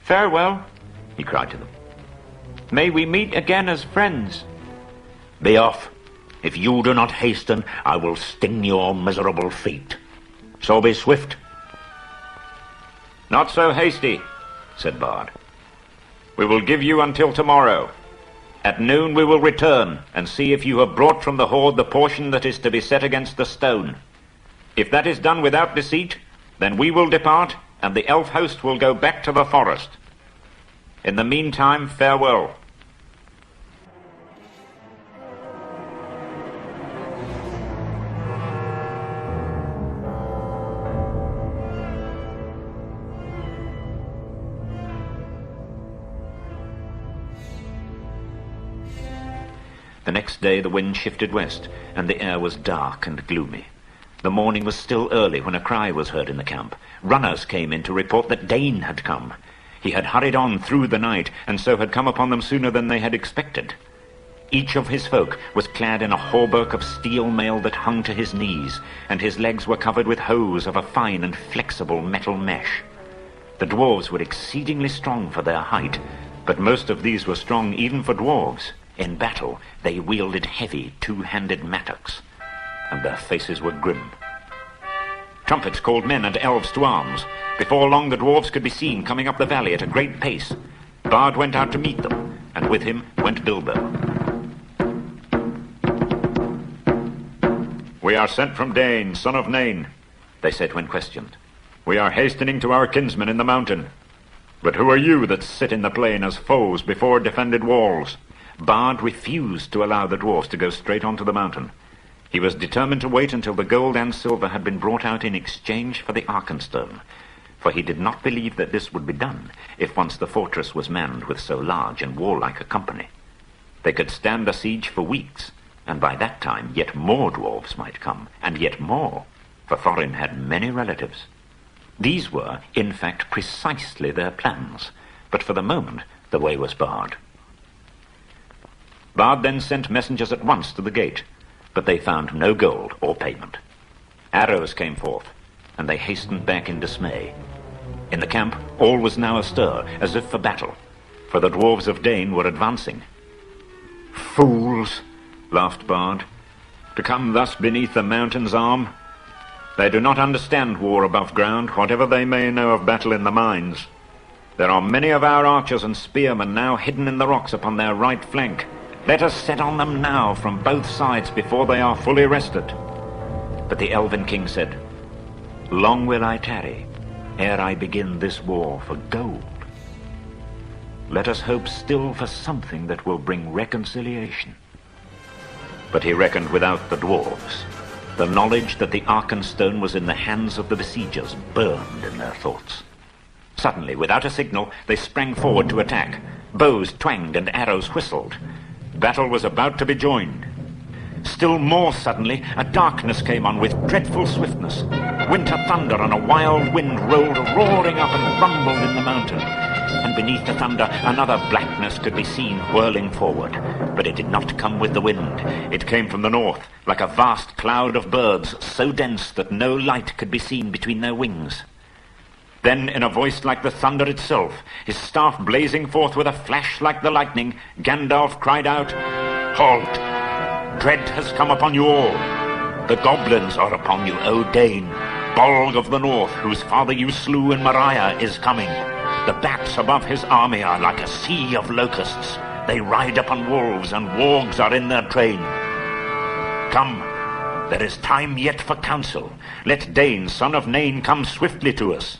Farewell, he cried to them. May we meet again as friends. Be off. If you do not hasten, I will sting your miserable feet. So be swift. Not so hasty, said Bard. We will give you until tomorrow. At noon we will return and see if you have brought from the hoard the portion that is to be set against the stone. If that is done without deceit, then we will depart, and the elf host will go back to the forest. In the meantime, farewell. The next day the wind shifted west, and the air was dark and gloomy. The morning was still early when a cry was heard in the camp. Runners came in to report that Dain had come. He had hurried on through the night, and so had come upon them sooner than they had expected. Each of his folk was clad in a hauberk of steel mail that hung to his knees, and his legs were covered with hose of a fine and flexible metal mesh. The dwarves were exceedingly strong for their height, but most of these were strong even for dwarves. In battle, they wielded heavy, two-handed mattocks, and their faces were grim. Trumpets called men and elves to arms. Before long the dwarves could be seen coming up the valley at a great pace. Bard went out to meet them, and with him went Bilbo. We are sent from Dain, son of Nain, they said when questioned. We are hastening to our kinsmen in the mountain. But who are you that sit in the plain as foes before defended walls? Bard refused to allow the dwarfs to go straight on to the mountain. He was determined to wait until the gold and silver had been brought out in exchange for the Arkenstone, for he did not believe that this would be done if once the fortress was manned with so large and warlike a company. They could stand a siege for weeks, and by that time yet more dwarves might come, and yet more, for Thorin had many relatives. These were, in fact, precisely their plans, but for the moment the way was barred. Bard then sent messengers at once to the gate, but they found no gold or payment. Arrows came forth, and they hastened back in dismay. In the camp, all was now astir, as if for battle, for the dwarves of Dain were advancing. Fools, laughed Bard, to come thus beneath the mountain's arm. They do not understand war above ground, whatever they may know of battle in the mines. There are many of our archers and spearmen now hidden in the rocks upon their right flank. Let us set on them now from both sides before they are fully rested. But the elven king said, Long will I tarry, ere I begin this war for gold. Let us hope still for something that will bring reconciliation. But he reckoned without the dwarves. The knowledge that the Arkenstone was in the hands of the besiegers burned in their thoughts. Suddenly, without a signal, they sprang forward to attack. Bows twanged and arrows whistled. Battle was about to be joined. Still more suddenly, a darkness came on with dreadful swiftness. Winter thunder and a wild wind rolled roaring up and rumbled in the mountain. And beneath the thunder, another blackness could be seen whirling forward. But it did not come with the wind. It came from the north, like a vast cloud of birds, so dense that no light could be seen between their wings. Then, in a voice like the thunder itself, his staff blazing forth with a flash like the lightning, Gandalf cried out, Halt! Dread has come upon you all. The goblins are upon you, O Dain. Bolg of the north, whose father you slew in Moriah, is coming. The bats above his army are like a sea of locusts. They ride upon wolves, and wargs are in their train. Come, there is time yet for counsel. Let Dain, son of Nain, come swiftly to us.